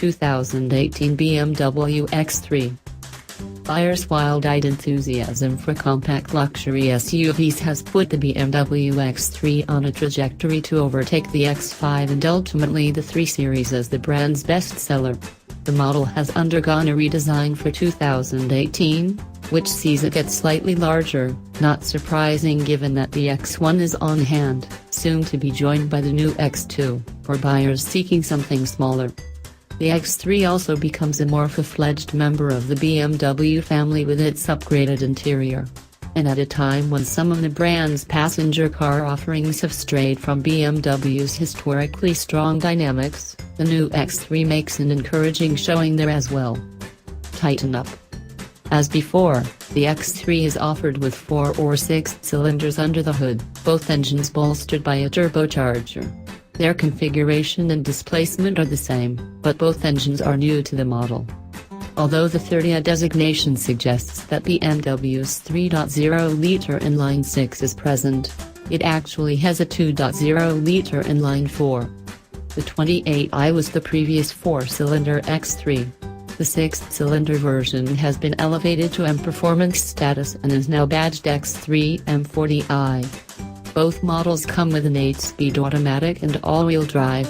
2018 BMW X3. Buyers' wild-eyed enthusiasm for compact luxury SUVs has put the BMW X3 on a trajectory to overtake the X5 and ultimately the 3 Series as the brand's bestseller. The model has undergone a redesign for 2018, which sees it get slightly larger, not surprising given that the X1 is on hand, soon to be joined by the new X2, for buyers seeking something smaller. The X3 also becomes a more full-fledged member of the BMW family with its upgraded interior. And at a time when some of the brand's passenger car offerings have strayed from BMW's historically strong dynamics, the new X3 makes an encouraging showing there as well. Tighten up. As before, the X3 is offered with 4 or 6 cylinders under the hood, both engines bolstered by a turbocharger. Their configuration and displacement are the same, but both engines are new to the model. Although the 30i designation suggests that BMW's 3.0-liter inline-6 is present, it actually has a 2.0-liter inline-4. The 28i was the previous 4-cylinder X3. The 6-cylinder version has been elevated to M Performance status and is now badged X3 M40i. Both models come with an 8-speed automatic and all-wheel drive.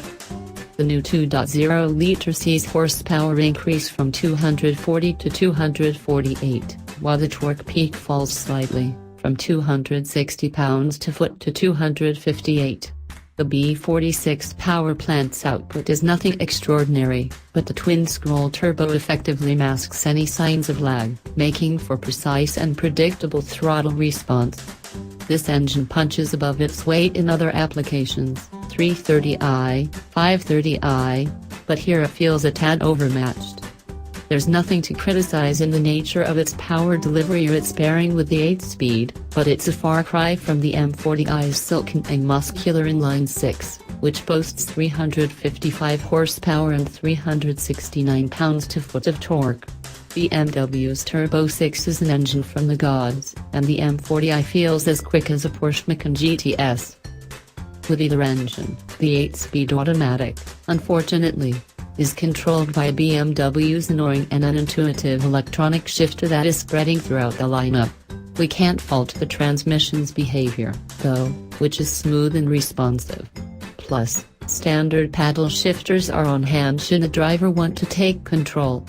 The new 2.0-liter sees horsepower increase from 240 to 248, while the torque peak falls slightly, from 260 pounds-foot to 258. The B46 power plant's output is nothing extraordinary, but the twin-scroll turbo effectively masks any signs of lag, making for precise and predictable throttle response. This engine punches above its weight in other applications, 330i, 530i, but here it feels a tad overmatched. There's nothing to criticize in the nature of its power delivery or its pairing with the 8-speed, but it's a far cry from the M40i's silken and muscular inline-6, which boasts 355 horsepower and 369 pounds-foot of torque. BMW's Turbo 6 is an engine from the gods, and the M40i feels as quick as a Porsche Macan GTS. With either engine, the 8-speed automatic, unfortunately, is controlled by BMW's annoying and unintuitive electronic shifter that is spreading throughout the lineup. We can't fault the transmission's behavior, though, which is smooth and responsive. Plus, standard paddle shifters are on hand should the driver want to take control.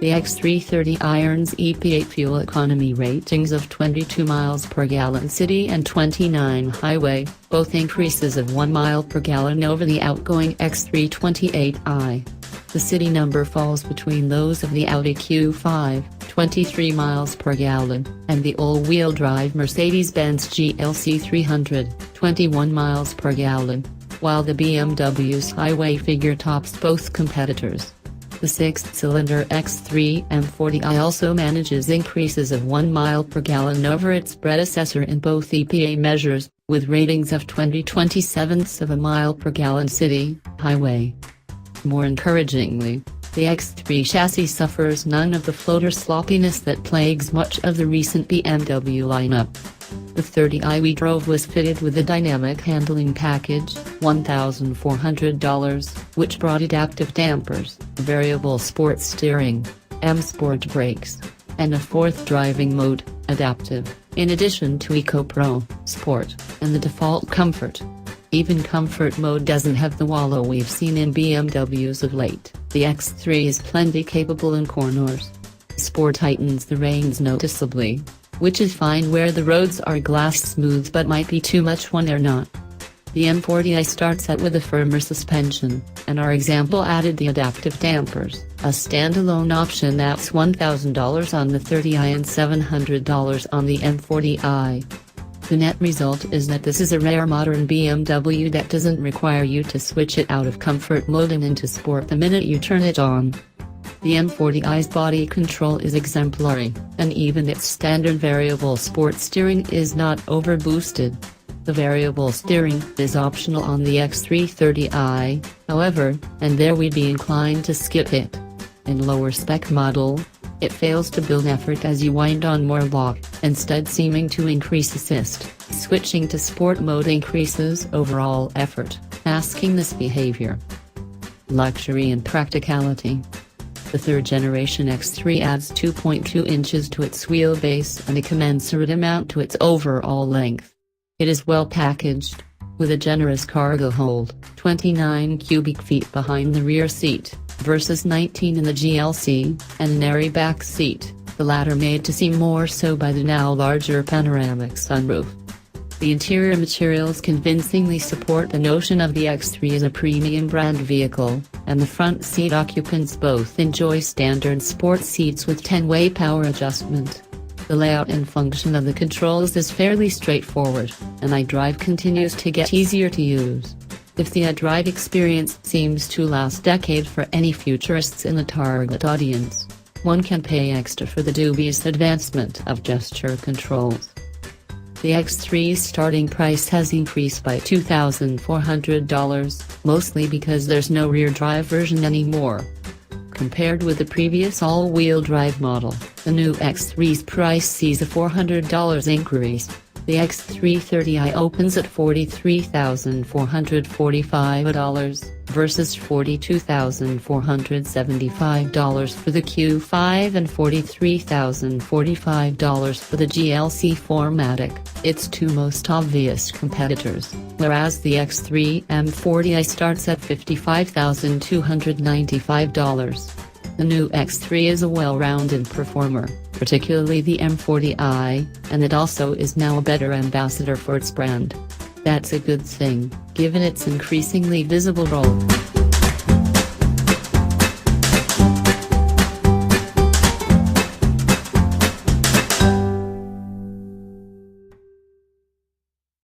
The X3 earns EPA fuel economy ratings of 22 miles per gallon city and 29 highway, both increases of 1 mile per gallon over the outgoing X3 28i. The city number falls between those of the Audi Q5, 23 miles per gallon, and the all-wheel drive Mercedes-Benz GLC300, 21 miles per gallon, while the BMW's highway figure tops both competitors. The 6-cylinder X3 M40i also manages increases of 1 mile per gallon over its predecessor in both EPA measures, with ratings of 20/27ths of a mile per gallon city, highway. More encouragingly, the X3 chassis suffers none of the floater sloppiness that plagues much of the recent BMW lineup. The 30i we drove was fitted with a dynamic handling package, $1,400, which brought adaptive dampers, variable sport steering, M Sport brakes, and a 4th driving mode, adaptive, in addition to Eco Pro, Sport, and the default Comfort. Even Comfort mode doesn't have the wallow we've seen in BMWs of late. The X3 is plenty capable in corners. Sport tightens the reins noticeably, which is fine where the roads are glass smooth but might be too much when they're not. The M40i starts out with a firmer suspension, and our example added the adaptive dampers, a standalone option that's $1,000 on the 30i and $700 on the M40i. The net result is that this is a rare modern BMW that doesn't require you to switch it out of comfort mode and into sport the minute you turn it on. The M40i's body control is exemplary, and even its standard variable sport steering is not overboosted. The variable steering is optional on the X3 30i, however, and there we'd be inclined to skip it. In lower spec model, it fails to build effort as you wind on more lock, instead seeming to increase assist. Switching to sport mode increases overall effort, masking this behavior. luxury and practicality. The third-generation X3 adds 2.2 inches to its wheelbase and a commensurate amount to its overall length. It is well packaged, with a generous cargo hold, 29 cubic feet behind the rear seat, versus 19 in the GLC, and an airy back seat, the latter made to seem more so by the now larger panoramic sunroof. The interior materials convincingly support the notion of the X3 as a premium brand vehicle, and the front seat occupants both enjoy standard sport seats with 10-way power adjustment. The layout and function of the controls is fairly straightforward, and iDrive continues to get easier to use. If the iDrive experience seems to last decade for any futurists in the target audience, one can pay extra for the dubious advancement of gesture controls. The X3's starting price has increased by $2,400, mostly because there's no rear-drive version anymore. Compared with the previous all-wheel drive model, the new X3's price sees a $400 increase. The X330i opens at $43,445 versus $42,475 for the Q5 and $43,045 for the GLC 4MATIC, its two most obvious competitors, whereas the X3 M40i starts at $55,295. The new X3 is a well-rounded performer, particularly the M40i, and it also is now a better ambassador for its brand. That's a good thing, given its increasingly visible role.